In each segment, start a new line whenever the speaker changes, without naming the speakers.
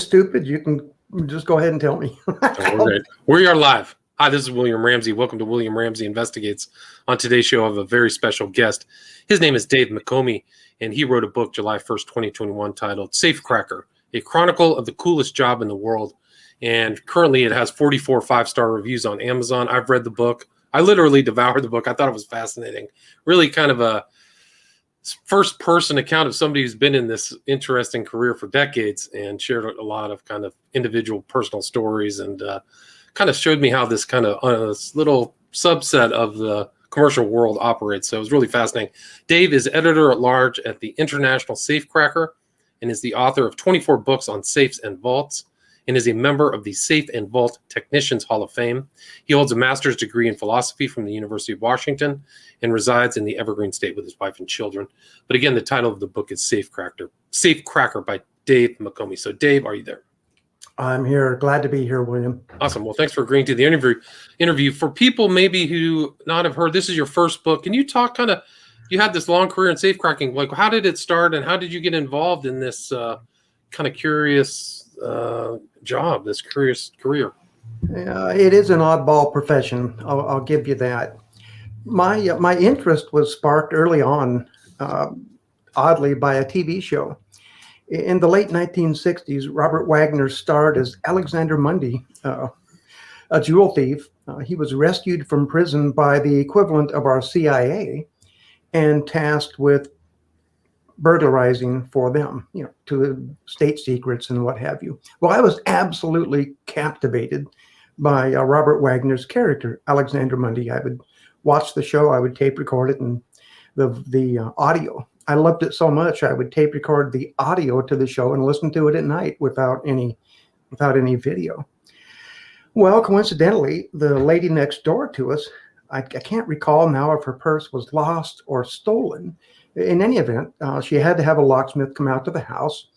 stupid, you can just go ahead and tell me.
We are live. Hi, this is William Ramsey. Welcome to William Ramsey Investigates. On today's show, I have a very special guest. His name is Dave McOmie, and he wrote a book July 1st, 2021 titled Safecracker, a chronicle of the coolest job in the world. And currently it has 44 five-star reviews on Amazon. I've read the book. I literally devoured the book. I thought it was fascinating. Really kind of a first-person account of somebody who's been in this interesting career for decades and shared a lot of kind of individual personal stories and kind of showed me how this kind of this little subset of the commercial world operates. So it was really fascinating. Dave is editor-at-large at the International Safecracker and is the author of 24 books on safes and vaults, and is a member of the Safe and Vault Technicians Hall of Fame. He holds a master's degree in philosophy from the University of Washington and resides in the Evergreen State with his wife and children. But again, the title of the book is Safecracker by Dave McOmie. So Dave, are you there?
I'm here. Glad to be here, William.
Awesome. Well, thanks for agreeing to the interview. For people maybe who not have heard, this is your first book. Can you talk you had this long career in safecracking. Like, how did it start and how did you get involved in this kind of curious job, this curious career?
It is an oddball profession. I'll give you that. My interest was sparked early on, oddly, by a TV show. In the late 1960s, Robert Wagner starred as Alexander Mundy, a jewel thief. He was rescued from prison by the equivalent of our CIA and tasked with burglarizing for them, to state secrets and what have you. Well, I was absolutely captivated by Robert Wagner's character, Alexander Mundy. I would watch the show, I would tape record it, and the audio. I loved it so much, I would tape record the audio to the show and listen to it at night without any video. Well, coincidentally, the lady next door to us, I can't recall now if her purse was lost or stolen. In any event, she had to have a locksmith come out to the house,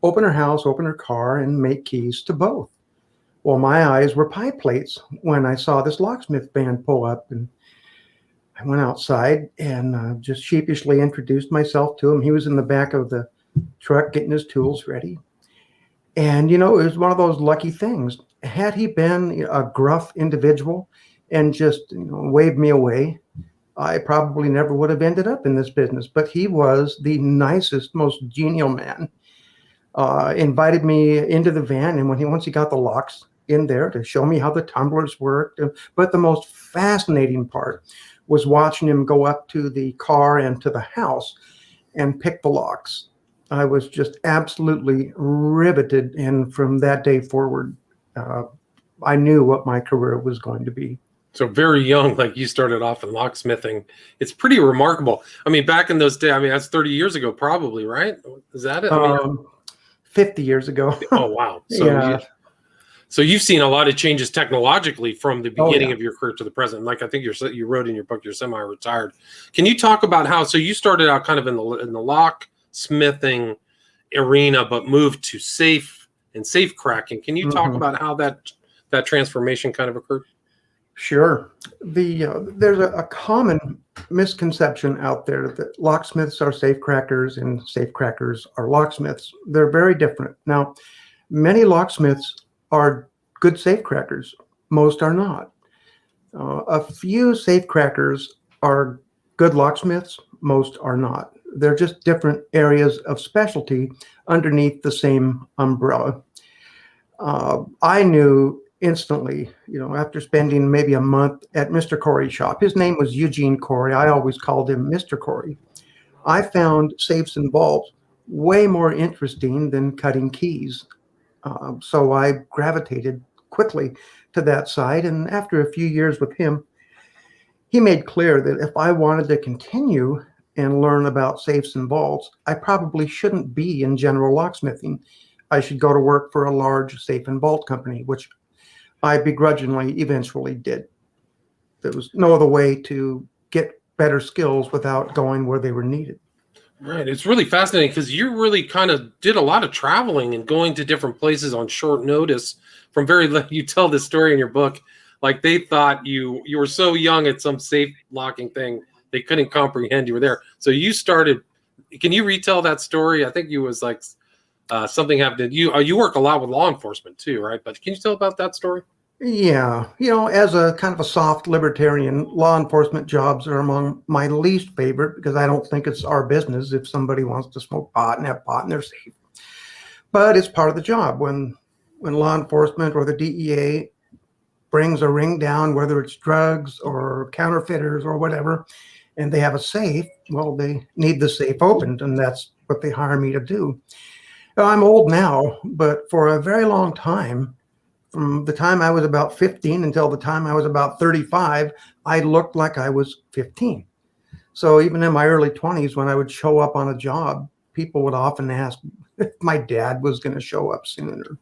open her car, and make keys to both. Well, my eyes were pie plates when I saw this locksmith van pull up, and I went outside and just sheepishly introduced myself to him. He was in the back of the truck getting his tools ready. And, it was one of those lucky things. Had he been a gruff individual and just waved me away, I probably never would have ended up in this business. But he was the nicest, most genial man. Invited me into the van, and once he got the locks in there to show me how the tumblers worked. But the most fascinating part was watching him go up to the car and to the house and pick the locks. I was just absolutely riveted, and from that day forward, I knew what my career was going to be.
So very young, like you started off in locksmithing. It's pretty remarkable. I mean, back in those days, that's 30 years ago, probably, right? Is that it?
50 years ago.
Oh, wow. So,
yeah.
So you've seen a lot of changes technologically from the beginning of your career to the present. Like I think you wrote in your book, you're semi-retired. Can you talk about how, so you started out kind of in the locksmithing arena, but moved to safe and safecracking. Can you talk about how that transformation kind of occurred?
Sure. There's a common misconception out there that locksmiths are safecrackers and safecrackers are locksmiths. They're very different. Now, many locksmiths are good safecrackers. Most are not. A few safecrackers are good locksmiths. Most are not. They're just different areas of specialty underneath the same umbrella. I knew instantly, after spending maybe a month at Mr. Corey's shop. His name was Eugene Corey. I always called him Mr. Corey. I found safes and vaults way more interesting than cutting keys. So I gravitated quickly to that side. And after a few years with him, he made clear that if I wanted to continue and learn about safes and vaults, I probably shouldn't be in general locksmithing. I should go to work for a large safe and vault company, which I begrudgingly eventually did. There was no other way to get better skills without going where they were needed.
Right. It's really fascinating because you really kind of did a lot of traveling and going to different places on short notice you tell this story in your book, like they thought you were so young at some safe locking thing, they couldn't comprehend you were there. So you started, can you retell that story? I think you was like something happened. You work a lot with law enforcement too, right? But can you tell about that story?
Yeah, as a kind of a soft libertarian, law enforcement jobs are among my least favorite because I don't think it's our business if somebody wants to smoke pot and have pot in their safe. But it's part of the job. When law enforcement or the DEA brings a ring down, whether it's drugs or counterfeiters or whatever, and they have a safe, well, they need the safe opened, and that's what they hire me to do. Now, I'm old now, but for a very long time, from the time I was about 15 until the time I was about 35, I looked like I was 15. So even in my early 20s, when I would show up on a job, people would often ask if my dad was going to show up soon. Or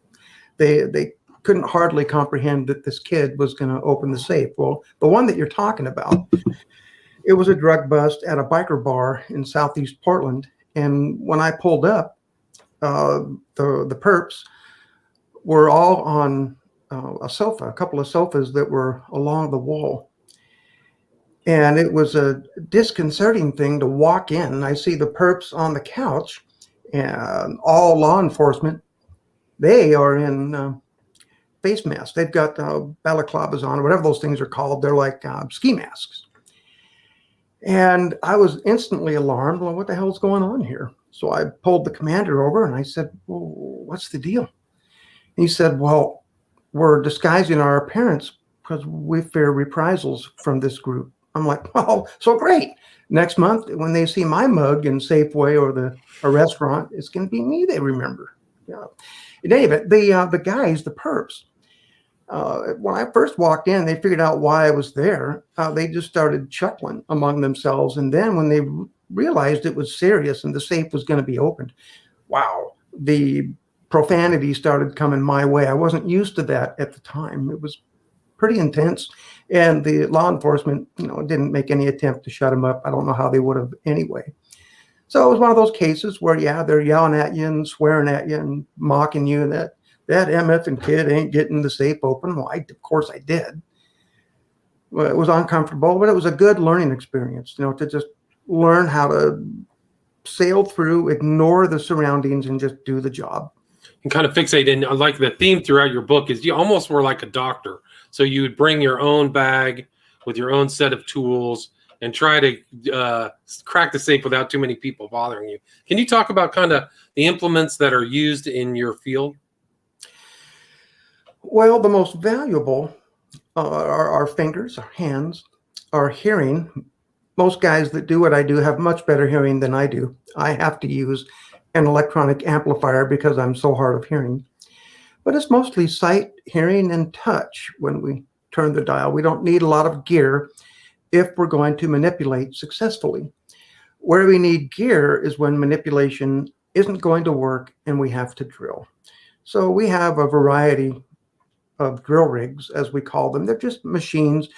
they couldn't hardly comprehend that this kid was going to open the safe. Well, the one that you're talking about, it was a drug bust at a biker bar in Southeast Portland. And when I pulled up, the perps were all on a couple of sofas that were along the wall. And it was a disconcerting thing to walk in. I see the perps on the couch, and all law enforcement, they are in face masks. They've got balaclavas on, or whatever those things are called. They're like ski masks. And I was instantly alarmed. Well, what the hell's going on here? So I pulled the commander over and I said, well, what's the deal? And he said, well, we're disguising our appearance because we fear reprisals from this group. I'm like, well, so great. Next month, when they see my mug in Safeway or a restaurant, it's going to be me they remember. Yeah. David, the guys, the perps, when I first walked in, they figured out why I was there. They just started chuckling among themselves. And then when they realized it was serious and the safe was going to be opened, wow, the profanity started coming my way. I wasn't used to that at the time. It was pretty intense. And the law enforcement, didn't make any attempt to shut them up. I don't know how they would have anyway. So it was one of those cases where, yeah, they're yelling at you and swearing at you and mocking you that MF and kid ain't getting the safe open. Well, of course I did. Well, it was uncomfortable, but it was a good learning experience, to just learn how to sail through, ignore the surroundings, and just do the job.
And kind of fixate. And like the theme throughout your book is you almost were like a doctor. So you would bring your own bag with your own set of tools and try to crack the safe without too many people bothering you. Can you talk about kind of the implements that are used in your field?
Well, the most valuable are our fingers, our hands, our hearing. Most guys that do what I do have much better hearing than I do. I have to use an electronic amplifier because I'm so hard of hearing. But it's mostly sight, hearing, and touch when we turn the dial. We don't need a lot of gear if we're going to manipulate successfully. Where we need gear is when manipulation isn't going to work and we have to drill. So we have a variety of drill rigs, as we call them. They're just machines,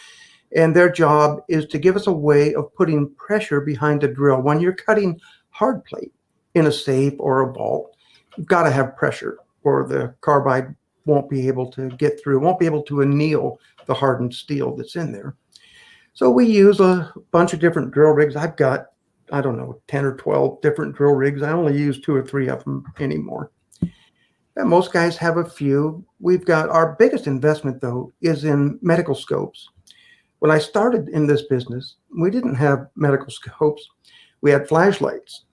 and their job is to give us a way of putting pressure behind a drill. When you're cutting hard plate in a safe or a vault, you've got to have pressure, or the carbide won't be able to get through, won't be able to anneal the hardened steel that's in there. So we use a bunch of different drill rigs. I've got, 10 or 12 different drill rigs. I only use 2 or 3 of them anymore. And most guys have a few. We've got our biggest investment, though, is in medical scopes. When I started in this business, we didn't have medical scopes. We had flashlights.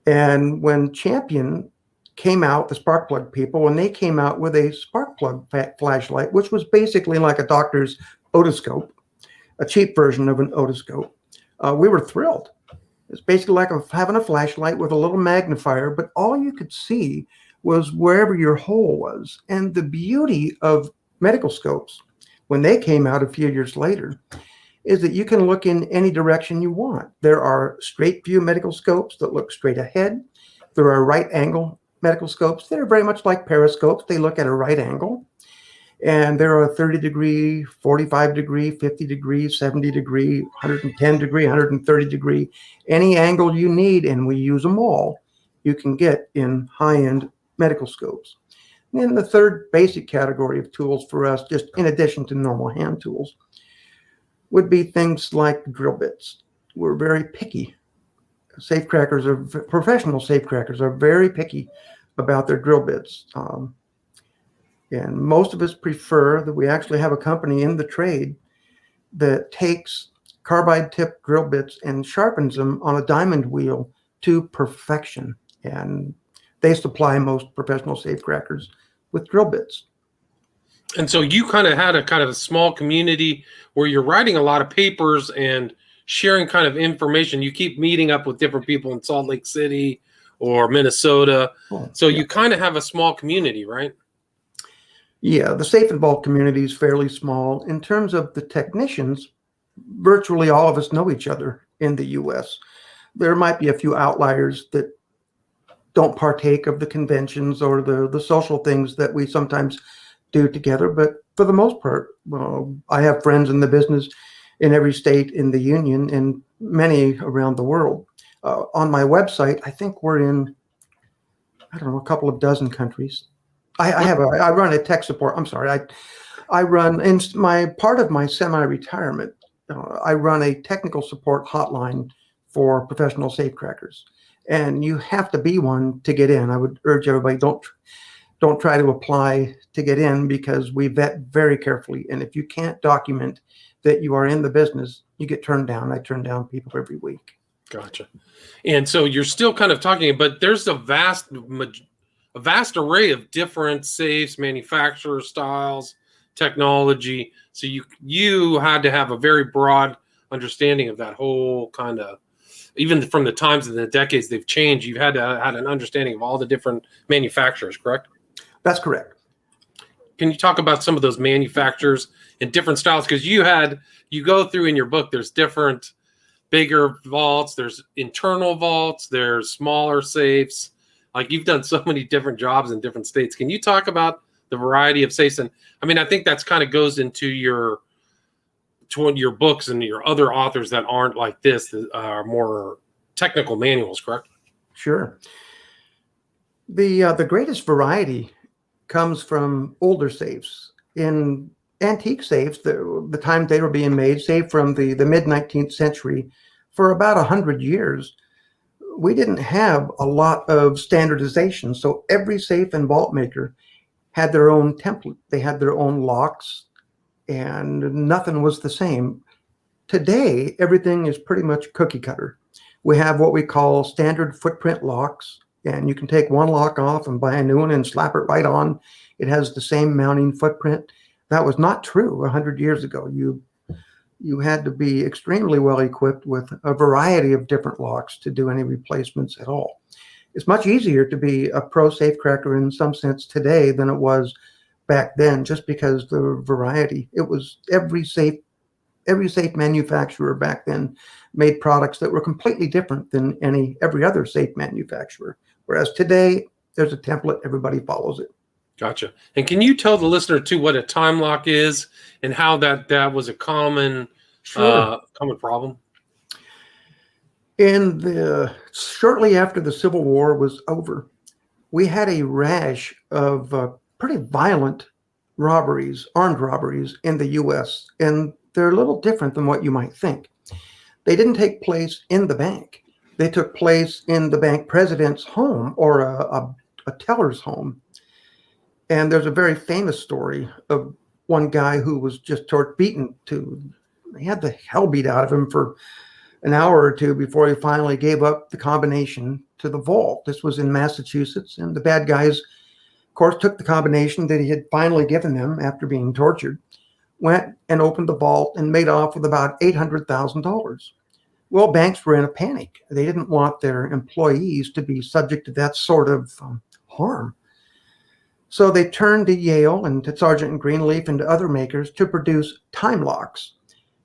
And when Champion came out, the spark plug people, when they came out with a spark plug flashlight, which was basically like a doctor's otoscope, a cheap version of an otoscope, we were thrilled. It's basically like having a flashlight with a little magnifier, but all you could see was wherever your hole was. And the beauty of medical scopes, when they came out a few years later, is that you can look in any direction you want. There are straight view medical scopes that look straight ahead. There are right angle medical scopes that are very much like periscopes. They look at a right angle. And there are 30 degree, 45 degree, 50 degree, 70 degree, 110 degree, 130 degree, any angle you need, and we use them all, you can get in high-end medical scopes. And then the third basic category of tools for us, just in addition to normal hand tools, would be things like drill bits. We're very picky. Professional safecrackers are very picky about their drill bits. And most of us prefer that we actually have a company in the trade that takes carbide tip drill bits and sharpens them on a diamond wheel to perfection. And they supply most professional safecrackers with drill bits.
And so you kind of had a kind of a small community where you're writing a lot of papers and sharing kind of information. You keep meeting up with different people in Salt Lake City or Minnesota. So you kind of have a small community, right?
Yeah, the safe and vault community is fairly small. In terms of the technicians, virtually all of us know each other in the U.S. There might be a few outliers that don't partake of the conventions or the social things that we sometimes do together. But for the most part, I have friends in the business in every state in the union and many around the world. On my website, I think we're in, I don't know, a couple of dozen countries. I run a tech support. I'm sorry. I run in my part of my semi-retirement. I run a technical support hotline for professional safecrackers, and you have to be one to get in. I would urge everybody, don't try to apply to get in, because we vet very carefully. And if you can't document that you are in the business, you get turned down. I turn down people every week.
Gotcha. And so you're still kind of talking, but there's a vast array of different safes, manufacturer styles, technology. So you had to have a very broad understanding of that whole kind of, even from the times and the decades they've changed, you've had an understanding of all the different manufacturers, correct?
That's correct.
Can you talk about some of those manufacturers and different styles? Because you go through in your book, there's different bigger vaults, there's internal vaults, there's smaller safes. Like, you've done so many different jobs in different states. Can you talk about the variety of safes? And I mean, I think that's kind of goes into your books and your other authors that aren't like this, that are more technical manuals, correct?
Sure. The greatest variety comes from older safes. In antique safes, the time they were being made, say from the mid-19th century, for about 100 years, we didn't have a lot of standardization. So every safe and vault maker had their own template. They had their own locks, and nothing was the same. Today, everything is pretty much cookie cutter. We have what we call standard footprint locks, and you can take one lock off and buy a new one and slap it right on. It has the same mounting footprint. That was not true 100 years ago. You had to be extremely well equipped with a variety of different locks to do any replacements at all. It's much easier to be a pro safecracker in some sense today than it was back then, just because the variety. It was every safe manufacturer back then made products that were completely different than every other safe manufacturer. Whereas today, there's a template, everybody follows it.
Gotcha. And can you tell the listener too what a time lock is and how that was a common common problem?
Shortly after the Civil War was over, we had a rash of pretty violent robberies, armed robberies in the U.S., and they're a little different than what you might think. They didn't take place in the bank. They took place in the bank president's home or a teller's home. And there's a very famous story of one guy who was just beaten to, he had the hell beat out of him for an hour or two before he finally gave up the combination to the vault. This was in Massachusetts, and the bad guys, of course, took the combination that he had finally given them after being tortured, went and opened the vault and made off with about $800,000. Well, banks were in a panic. They didn't want their employees to be subject to that sort of harm. So they turned to Yale and to Sargent and Greenleaf and to other makers to produce time locks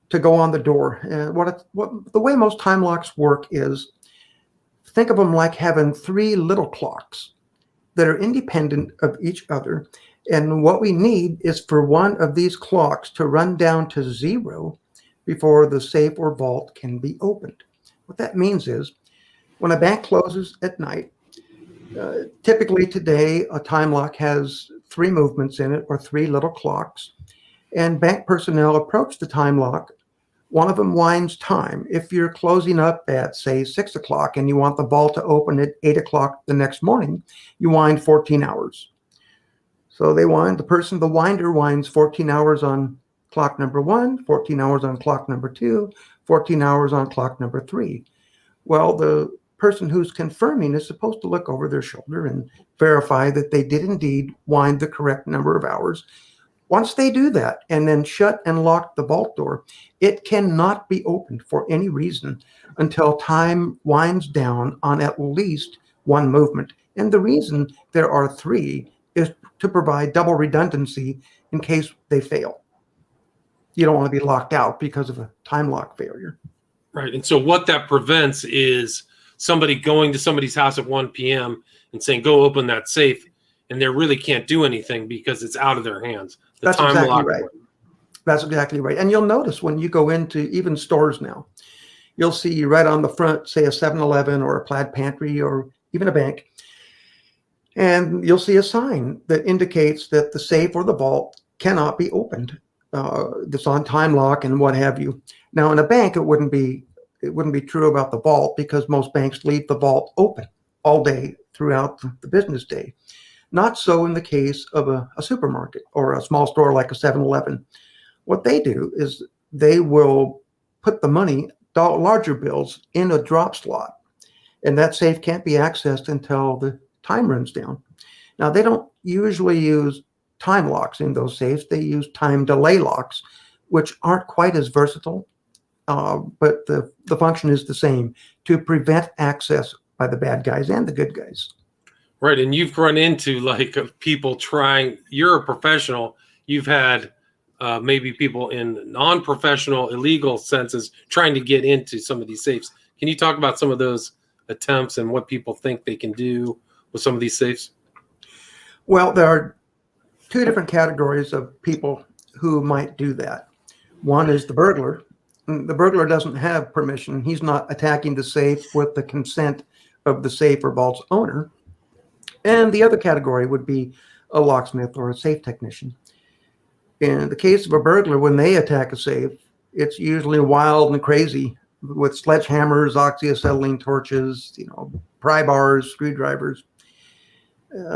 to go on the door. The way most time locks work is, think of them like having three little clocks that are independent of each other. And what we need is for one of these clocks to run down to zero before the safe or vault can be opened. What that means is, when a bank closes at night, typically today, a time lock has three movements in it, or three little clocks, and bank personnel approach the time lock One of them winds time. If you're closing up at, say, 6 o'clock and you want the vault to open at 8 o'clock the next morning, you wind 14 hours. So the winder winds 14 hours on clock number 1, 14 hours on clock number 2, 14 hours on clock number 3. Well, the person who's confirming is supposed to look over their shoulder and verify that they did indeed wind the correct number of hours. Once they do that and then shut and lock the vault door, it cannot be opened for any reason until time winds down on at least one movement. And the reason there are 3 is to provide double redundancy in case they fail. You don't want to be locked out because of a time lock failure.
Right. And so what that prevents is somebody going to somebody's house at 1 p.m. and saying, go open that safe, and they really can't do anything because it's out of their hands.
That's exactly right. That's exactly right. And you'll notice when you go into even stores now, you'll see right on the front, say a 7-Eleven or a Plaid Pantry or even a bank, and you'll see a sign that indicates that the safe or the vault cannot be opened. That's on time lock and what have you. Now, in a bank, it wouldn't be true about the vault because most banks leave the vault open all day throughout the business day. Not so in the case of a supermarket or a small store like a 7-Eleven. What they do is they will put the money, larger bills, in a drop slot, and that safe can't be accessed until the time runs down. Now, they don't usually use time locks in those safes. They use time delay locks, which aren't quite as versatile, but the function is the same, to prevent access by the bad guys and the good guys.
Right. And you've run into people trying, you're a professional, you've had maybe people in non-professional illegal senses trying to get into some of these safes. Can you talk about some of those attempts and what people think they can do with some of these safes?
Well, there are 2 different categories of people who might do that. One is the burglar. The burglar doesn't have permission. He's not attacking the safe with the consent of the safe or vault's owner. And the other category would be a locksmith or a safe technician. In the case of a burglar, when they attack a safe, it's usually wild and crazy with sledgehammers, oxyacetylene torches, pry bars, screwdrivers.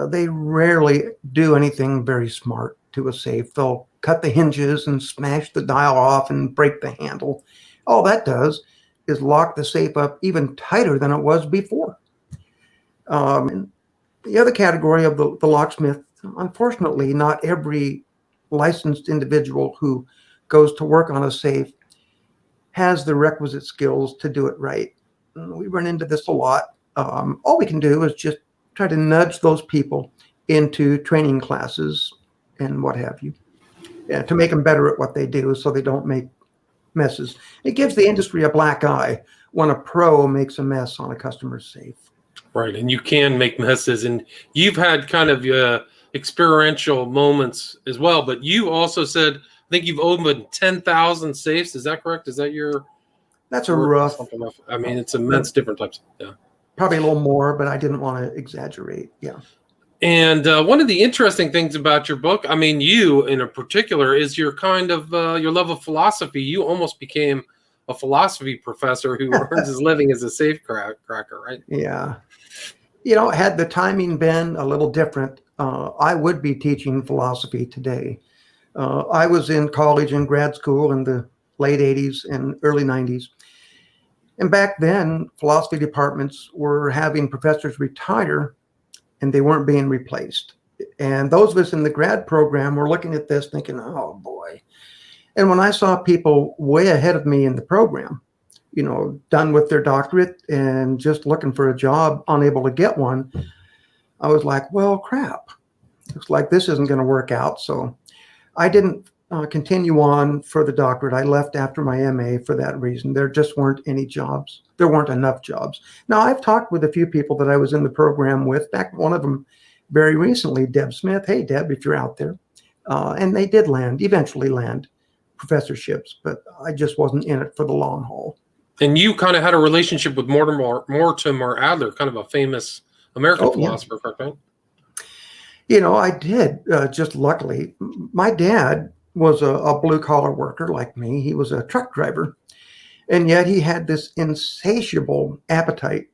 They rarely do anything very smart to a safe. They'll cut the hinges and smash the dial off and break the handle. All that does is lock the safe up even tighter than it was before. The other category of the locksmith, unfortunately, not every licensed individual who goes to work on a safe has the requisite skills to do it right. We run into this a lot. All we can do is just try to nudge those people into training classes and what have you, to make them better at what they do so they don't make messes. It gives the industry a black eye when a pro makes a mess on a customer's safe.
Right, and you can make messes, and you've had kind of experiential moments as well, but you also said, I think you've opened 10,000 safes. Is that correct? Is that your...
That's a rough...
I mean, it's immense different types. Yeah.
Probably a little more, but I didn't want to exaggerate. Yeah.
And one of the interesting things about your book, I mean, you in a particular, is your kind of, your love of philosophy. You almost became a philosophy professor who earns his living as a safecracker, right?
Yeah. Had the timing been a little different, I would be teaching philosophy today. I was in college and grad school in the late 80s and early 90s. And back then, philosophy departments were having professors retire and they weren't being replaced. And those of us in the grad program were looking at this thinking, oh boy. And when I saw people way ahead of me in the program, done with their doctorate and just looking for a job, unable to get one, I was like, well, crap. Looks like this isn't going to work out. So I didn't continue on for the doctorate. I left after my MA for that reason. There just weren't any jobs. There weren't enough jobs. Now, I've talked with a few people that I was in the program with. Back one of them very recently, Deb Smith. Hey, Deb, if you're out there. And they did eventually land professorships, but I just wasn't in it for the long haul.
And you kind of had a relationship with Mortimer Adler, kind of a famous American philosopher, correct?
I did, just luckily. My dad was a blue collar worker like me. He was a truck driver. And yet he had this insatiable appetite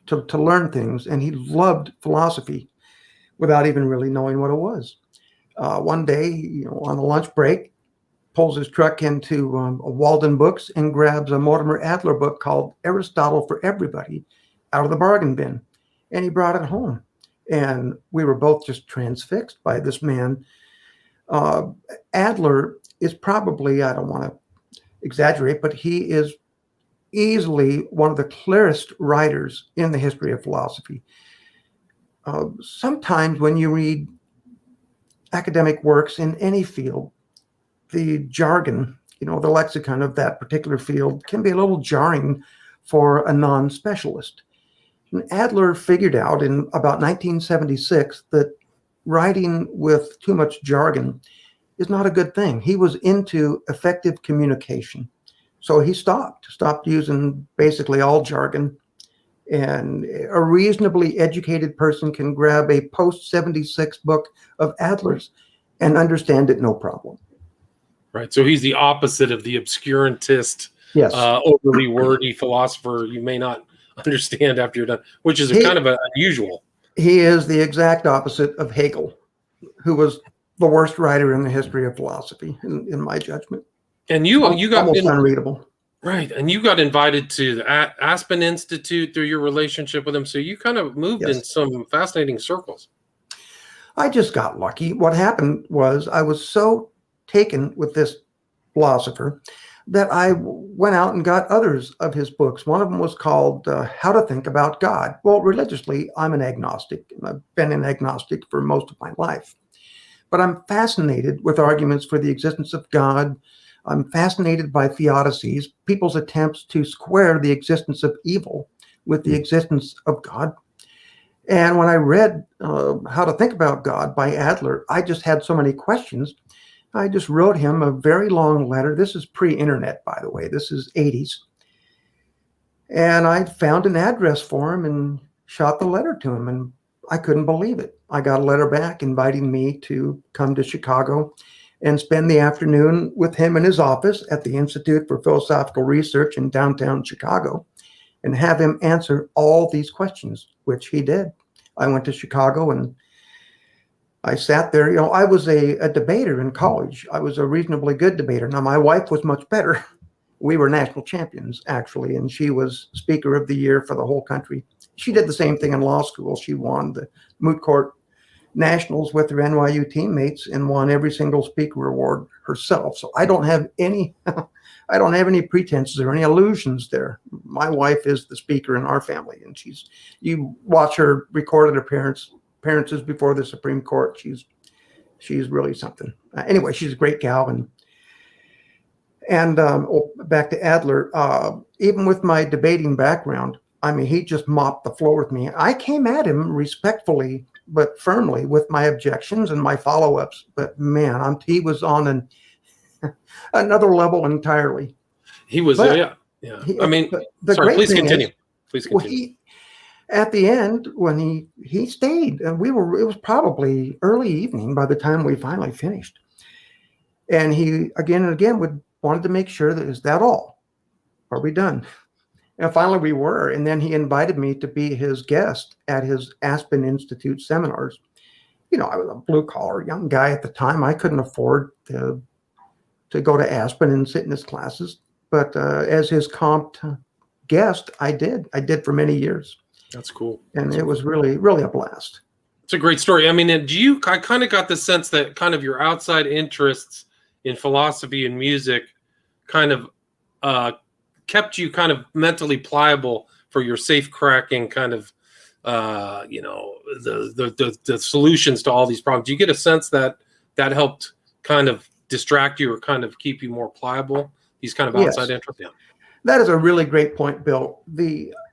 to learn things. And he loved philosophy without even really knowing what it was. One day, on a lunch break, pulls his truck into Walden Books and grabs a Mortimer Adler book called Aristotle for Everybody out of the bargain bin. And he brought it home. And we were both just transfixed by this man. Adler is probably, I don't want to exaggerate, but he is easily one of the clearest writers in the history of philosophy. Sometimes when you read academic works in any field, the jargon, the lexicon of that particular field can be a little jarring for a non-specialist. And Adler figured out in about 1976 that writing with too much jargon is not a good thing. He was into effective communication. So he stopped using basically all jargon. And a reasonably educated person can grab a post-76 book of Adler's and understand it no problem.
Right. So he's the opposite of the obscurantist,
Yes.
Overly wordy philosopher you may not understand after you're done, which is kind of unusual.
He is the exact opposite of Hegel, who was the worst writer in the history of philosophy, in my judgment.
And you got
almost unreadable.
Right. And you got invited to the Aspen Institute through your relationship with him. So you kind of moved in some fascinating circles.
I just got lucky. What happened was I was so taken with this philosopher that I went out and got others of his books. One of them was called How to Think About God. Well, religiously, I'm an agnostic, and I've been an agnostic for most of my life. But I'm fascinated with arguments for the existence of God. I'm fascinated by theodicies, people's attempts to square the existence of evil with the existence of God. And when I read How to Think About God by Adler, I just had so many questions. I just wrote him a very long letter. This is pre-internet, by the way. This is 80s. And I found an address for him and shot the letter to him. And I couldn't believe it. I got a letter back inviting me to come to Chicago and spend the afternoon with him in his office at the Institute for Philosophical Research in downtown Chicago and have him answer all these questions, which he did. I went to Chicago and I sat there. I was a debater in college. I was a reasonably good debater. Now, my wife was much better. We were national champions, actually, and she was Speaker of the Year for the whole country. She did the same thing in law school. She won the moot court nationals with her NYU teammates and won every single speaker award herself. So I don't have any pretenses or any illusions there. My wife is the speaker in our family, and you watch her recorded appearances before the Supreme Court. She's really something. Anyway, she's a great gal. And back to Adler, even with my debating background, I mean, he just mopped the floor with me. I came at him respectfully but firmly with my objections and my follow-ups. But man, he was on another level entirely.
He was, yeah. I mean, sorry, please continue. Please continue.
At the end, when he stayed, and it was probably early evening by the time we finally finished. And he again and again wanted to make sure that, is that all? Are we done? And finally we were. And then he invited me to be his guest at his Aspen Institute seminars. I was a blue collar young guy at the time. I couldn't afford to go to Aspen and sit in his classes. But as his comped guest, I did for many years.
That's cool.
And it was really, really a blast.
It's a great story. I mean, I kind of got the sense that kind of your outside interests in philosophy and music kind of kept you kind of mentally pliable for your safe cracking kind of, the solutions to all these problems. Do you get a sense that helped kind of distract you or kind of keep you more pliable? These kind of outside interests? Yeah.
That is a really great point, Bill.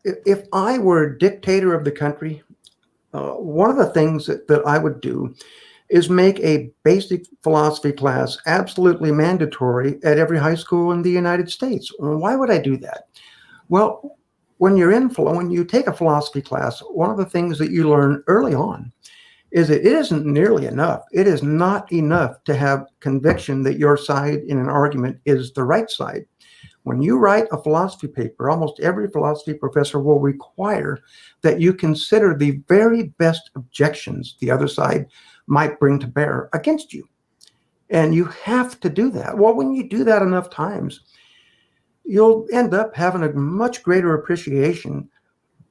If I were dictator of the country, one of the things that I would do is make a basic philosophy class absolutely mandatory at every high school in the United States. Why would I do that? Well, when you take a philosophy class, one of the things that you learn early on is it isn't nearly enough. It is not enough to have conviction that your side in an argument is the right side. When you write a philosophy paper, almost every philosophy professor will require that you consider the very best objections the other side might bring to bear against you. And you have to do that. Well, when you do that enough times, you'll end up having a much greater appreciation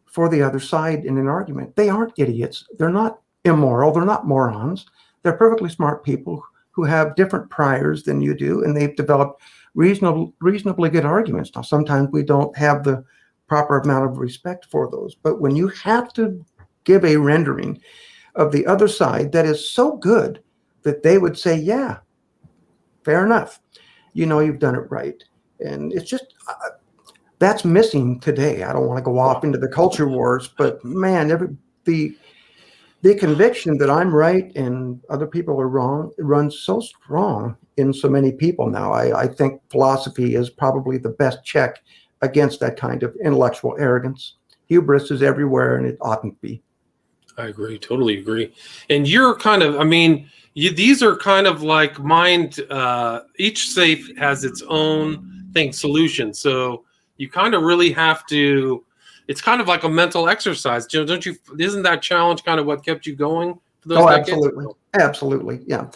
for the other side in an argument. They aren't idiots. They're not immoral. They're not morons. They're perfectly smart people who have different priors than you do, and they've developed reasonably good arguments. Now, sometimes we don't have the proper amount of respect for those, but when you have to give a rendering of the other side that is so good that they would say, yeah, fair enough, you've done it right. And it's just, that's missing today. I don't want to go off into the culture wars, but man, the conviction that I'm right and other people are wrong runs so strong in so many people now. I think philosophy is probably the best check against that kind of intellectual arrogance. Hubris is everywhere, and it oughtn't be.
I agree, totally agree. And you're kind of, these are kind of like mind. Each safe has its own solution. So you kind of really have to. It's kind of like a mental exercise, don't you? Isn't that challenge kind of what kept you going for those decades?
Absolutely, yeah.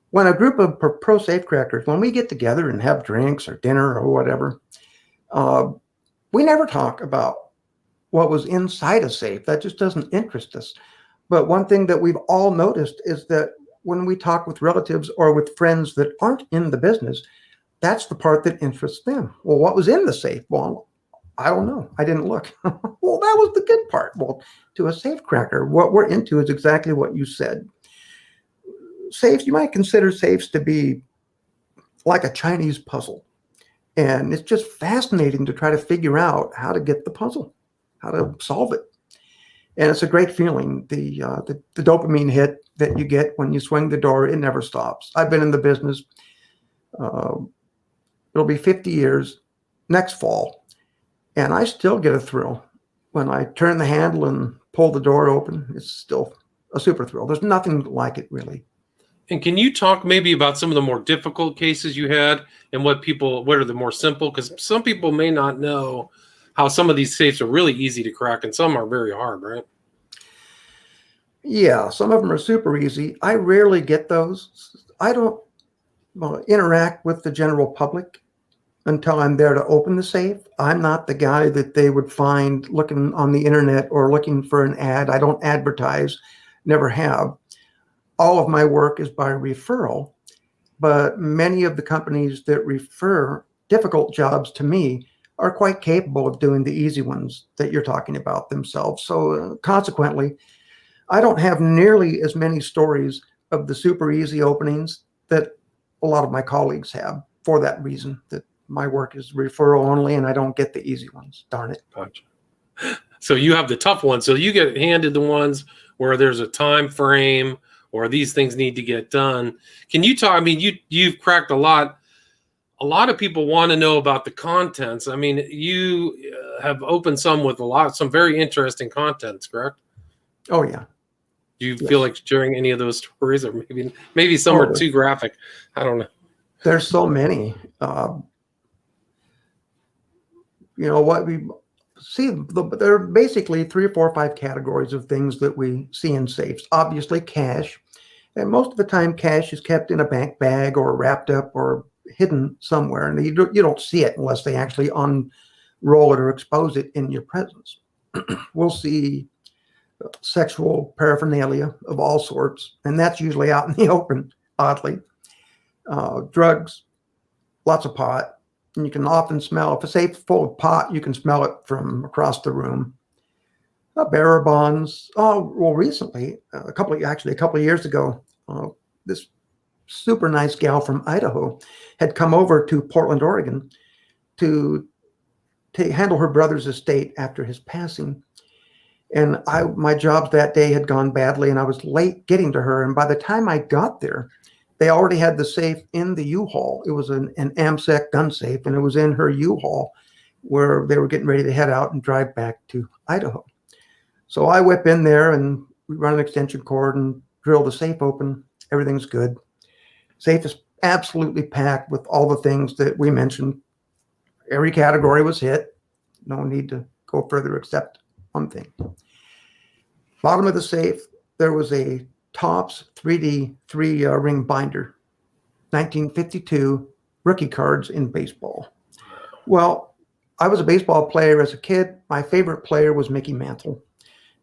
When a group of pro safecrackers, when we get together and have drinks or dinner or whatever, we never talk about what was inside a safe. That just doesn't interest us. But one thing that we've all noticed is that when we talk with relatives or with friends that aren't in the business, that's the part that interests them. Well, what was in the safe? Well, I don't know. I didn't look. Well, that was the good part. Well, to a safecracker, what we're into is exactly what you said. Safes, you might consider safes to be like a Chinese puzzle. And it's just fascinating to try to figure out how to get the puzzle, how to solve it. And it's a great feeling. The dopamine hit that you get when you swing the door, it never stops. I've been in the business. It'll be 50 years next fall. And I still get a thrill when I turn the handle and pull the door open. It's still a super thrill. There's nothing like it, really.
And can you talk maybe about some of the more difficult cases you had and what are the more simple? Because some people may not know how some of these safes are really easy to crack and some are very hard, right?
Yeah, some of them are super easy. I rarely get those. I don't interact with the general public until I'm there to open the safe. I'm not the guy that they would find looking on the internet or looking for an ad. I don't advertise, never have. All of my work is by referral, but many of the companies that refer difficult jobs to me are quite capable of doing the easy ones that you're talking about themselves. So consequently, I don't have nearly as many stories of the super easy openings that a lot of my colleagues have, for that reason, that my work is referral only and I don't get the easy ones. Darn it.
Gotcha. So you have the tough ones. So you get handed the ones where there's a time frame or these things need to get done. Can you talk? You've cracked a lot. A lot of people want to know about the contents. You have opened some with some very interesting contents, correct?
Oh, yeah.
Do you feel like sharing any of those stories, or maybe some are too graphic? I don't know.
There's so many. What we see, there are basically 3 or 4 or 5 categories of things that we see in safes. Obviously, cash. And most of the time, cash is kept in a bank bag or wrapped up or hidden somewhere. And you don't see it unless they actually unroll it or expose it in your presence. We'll see sexual paraphernalia of all sorts, and that's usually out in the open, oddly. Drugs, lots of pot. And you can often smell, if a safe full of pot, you can smell it from across the room. Bearer bonds. Oh, well, recently, a couple of years ago, this super nice gal from Idaho had come over to Portland, Oregon to handle her brother's estate after his passing. And my job that day had gone badly, and I was late getting to her. And by the time I got there, they already had the safe in the U-Haul. It was an AMSEC gun safe, and it was in her U-Haul where they were getting ready to head out and drive back to Idaho. So I whip in there, and We run an extension cord and drill the safe open. Everything's good. Safe is absolutely packed with all the things that we mentioned. Every category was hit. No need to go further except one thing. Bottom of the safe, there was a Topps 3D ring binder, 1952 rookie cards in baseball. Well, I was a baseball player as a kid. My favorite player was Mickey Mantle.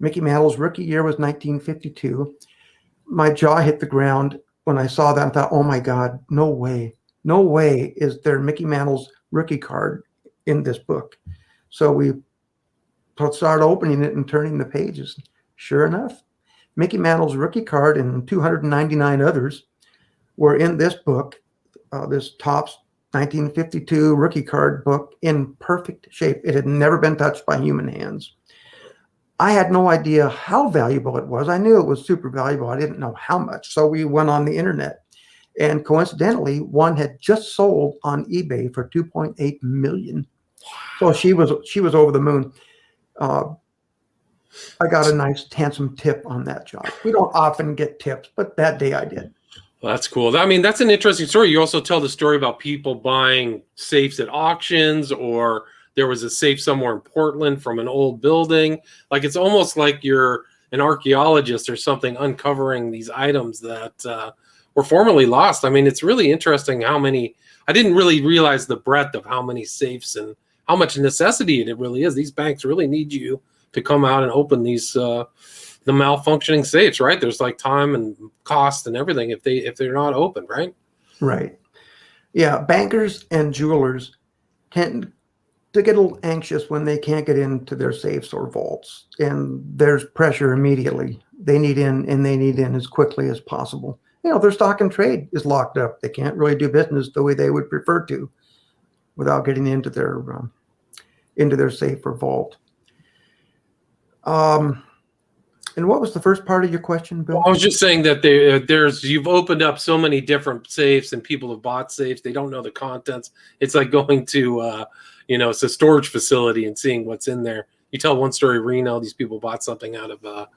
Mickey Mantle's rookie year was 1952. My jaw hit the ground when I saw that. I thought, oh my God, no way. No way is there Mickey Mantle's rookie card in this book. So we started opening it and turning the pages. Sure enough, Mickey Mantle's rookie card and 299 others were in this book, this Topps 1952 rookie card book, in perfect shape. It had never been touched by human hands. I had no idea how valuable it was. I knew it was super valuable. I didn't know how much. So we went on the internet, and coincidentally, one had just sold on eBay for $2.8 million. So she was over the moon. I got a nice handsome tip on that job. We don't often get tips, but that day I did.
Well, that's cool. I mean, that's an interesting story. You also tell the story about people buying safes at auctions, or there was a safe somewhere in Portland from an old building. Like, it's almost like you're an archaeologist or something, uncovering these items that were formerly lost. I mean, it's really interesting how many. I didn't really realize the breadth of how many safes and how much necessity it really is. These banks really need you to come out and open these the malfunctioning safes, right? There's like time and cost and everything if they're not open, right?
Right. Yeah, bankers and jewelers tend to get a little anxious when they can't get into their safes or vaults, and there's pressure immediately. They need in, and they need in as quickly as possible. You know, their stock and trade is locked up. They can't really do business the way they would prefer to without getting into their safe or vault. And what was the first part of your question, Bill?
I was just saying that you've opened up so many different safes, and people have bought safes. They don't know the contents. It's like going to, it's a storage facility and seeing what's in there. You tell one story, Reno. These people bought something out of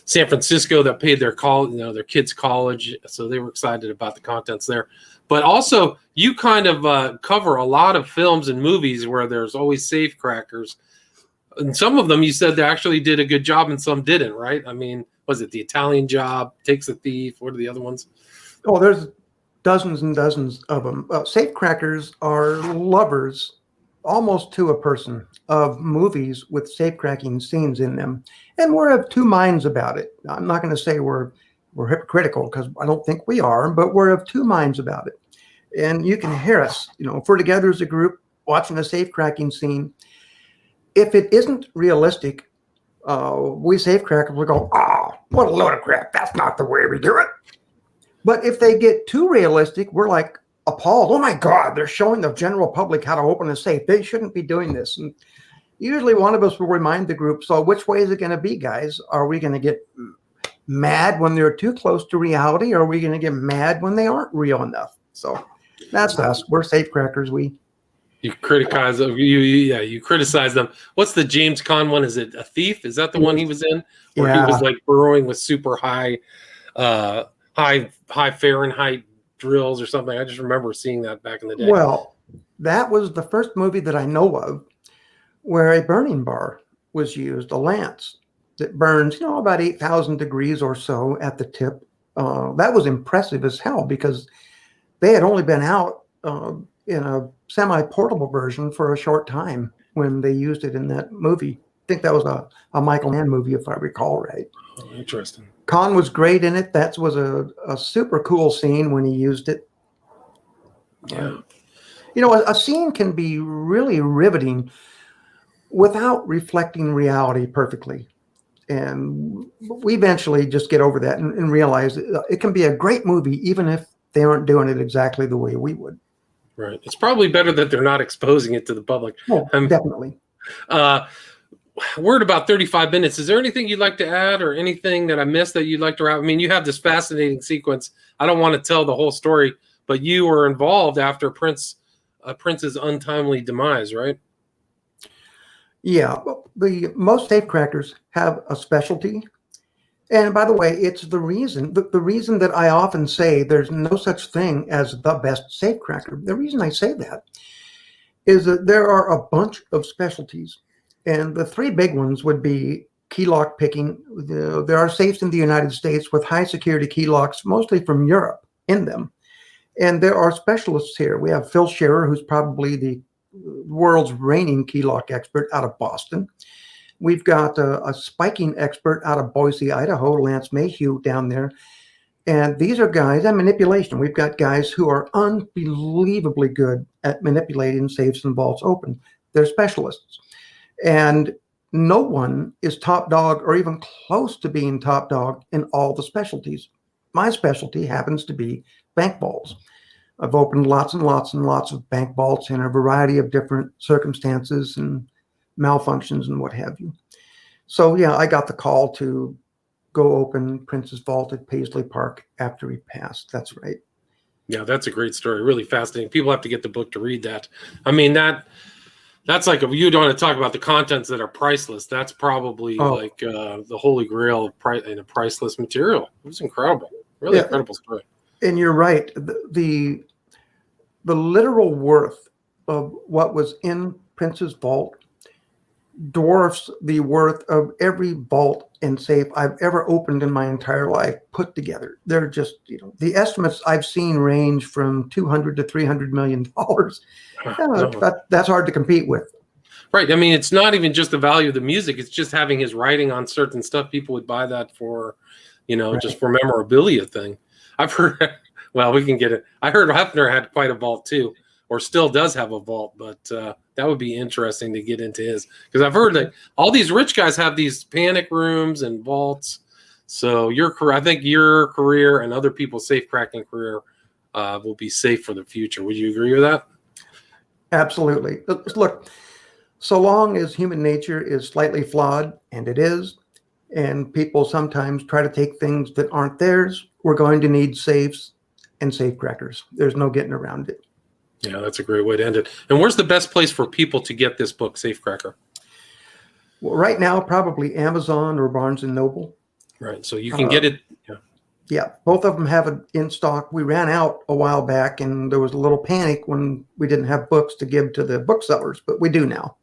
San Francisco that paid their their kids' college, so they were excited about the contents there. But also, you kind of cover a lot of films and movies where there's always safecrackers. And some of them you said they actually did a good job and some didn't, right? I mean, was it The Italian Job, Takes a Thief? What are the other ones?
Oh, there's dozens and dozens of them. Safecrackers are lovers, almost to a person, of movies with safecracking scenes in them. And we're of two minds about it. I'm not going to say we're hypocritical, because I don't think we are, but we're of two minds about it. And you can hear us, if we're together as a group watching a safecracking scene. If it isn't realistic, we safecrackers will go, oh, what a load of crap. That's not the way we do it. But if they get too realistic, we're like appalled. Oh my God, they're showing the general public how to open a safe. They shouldn't be doing this. And usually one of us will remind the group, so which way is it going to be, guys? Are we going to get mad when they're too close to reality, or are we going to get mad when they aren't real enough? So that's us. We're safecrackers.
You criticize them. You criticize them. What's the James Caan one? Is it A Thief? Is that the one he was in, where he was like burrowing with super high Fahrenheit drills or something? I just remember seeing that back in the day.
Well, that was the first movie that I know of where a burning bar was used, a lance that burns, about 8,000 degrees or so at the tip. That was impressive as hell, because they had only been out in a semi-portable version for a short time when they used it in that movie. I think that was a Michael Mann movie, if I recall right.
Oh, interesting.
Caan was great in it. That was a super cool scene when he used it.
Yeah.
A scene can be really riveting without reflecting reality perfectly. And we eventually just get over that and realize it can be a great movie even if they aren't doing it exactly the way we would.
Right. It's probably better that they're not exposing it to the public.
Oh, definitely.
We're at about 35 minutes. Is there anything you'd like to add, or anything that I missed that you'd like to wrap? I mean, you have this fascinating sequence. I don't want to tell the whole story, but you were involved after Prince's untimely demise, right?
Yeah. The most safecrackers have a specialty. And by the way, it's the reason that I often say there's no such thing as the best safecracker. The reason I say that is that there are a bunch of specialties. And the three big ones would be key lock picking. There are safes in the United States with high security key locks, mostly from Europe, in them. And there are specialists here. We have Phil Scherer, who's probably the world's reigning key lock expert out of Boston. We've got a spiking expert out of Boise, Idaho, Lance Mayhew down there. And these are guys, and manipulation. We've got guys who are unbelievably good at manipulating safes and vaults open. They're specialists. And no one is top dog or even close to being top dog in all the specialties. My specialty happens to be bank vaults. I've opened lots and lots and lots of bank vaults in a variety of different circumstances and malfunctions and what have you. So yeah, I got the call to go open Prince's Vault at Paisley Park after he passed. That's right.
Yeah, that's a great story. Really fascinating. People have to get the book to read that. I mean, that's like, if you don't want to talk about the contents that are priceless, that's probably like the holy grail in a priceless material. It was incredible. Really incredible story.
And you're right. The literal worth of what was in Prince's vault dwarfs the worth of every vault and safe I've ever opened in my entire life put together. They're just, the estimates I've seen range from $200 to $300 million. That's hard to compete with.
Right. I mean, it's not even just the value of the music. It's just having his writing on certain stuff. People would buy that for, right, just for memorabilia thing. I've heard, well, we can get it. I heard Hefner had quite a vault too, or still does have a vault, but that would be interesting to get into his, because I've heard that all these rich guys have these panic rooms and vaults. So I think your career and other people's safe cracking career will be safe for the future. Would you agree with that?
Absolutely. Look, so long as human nature is slightly flawed, and it is, and people sometimes try to take things that aren't theirs, we're going to need safes and safecrackers. There's no getting around it.
Yeah, that's a great way to end it. And where's the best place for people to get this book, Safecracker?
Well, right now, probably Amazon or Barnes & Noble.
Right, so you can get it.
Yeah, both of them have it in stock. We ran out a while back, and there was a little panic when we didn't have books to give to the booksellers, but we do now.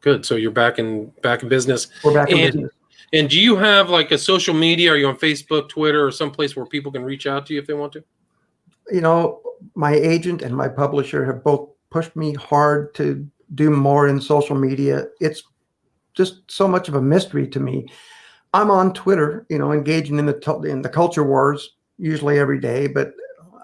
Good, so you're back in business.
We're back in business.
And do you have like a social media? Are you on Facebook, Twitter, or someplace where people can reach out to you if they want to?
My agent and my publisher have both pushed me hard to do more in social media. It's just so much of a mystery to me. I'm on Twitter, engaging in the culture wars usually every day, but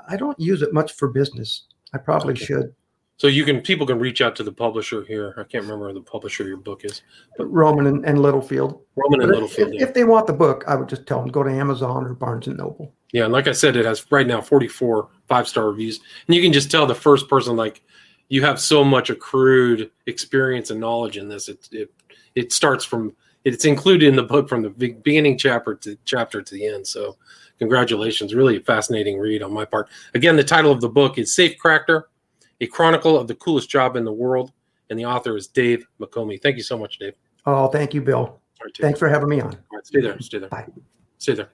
I don't use it much for business. I probably should.
So people can reach out to the publisher here. I can't remember who the publisher of your book is.
But Roman and Littlefield.
Littlefield.
If they want the book, I would just tell them go to Amazon or Barnes & Noble.
Yeah, and like I said, it has right now 44 5-star reviews. And you can just tell the first person, like, you have so much accrued experience and knowledge in this. It starts from, it's included in the book from the beginning chapter to the end. So congratulations. Really a fascinating read on my part. Again, the title of the book is Safecracker, a chronicle of the coolest job in the world. And the author is Dave McOmie. Thank you so much, Dave.
Oh, thank you, Bill.
Right,
thanks for having me on.
All right, stay there.
Bye.
Stay there.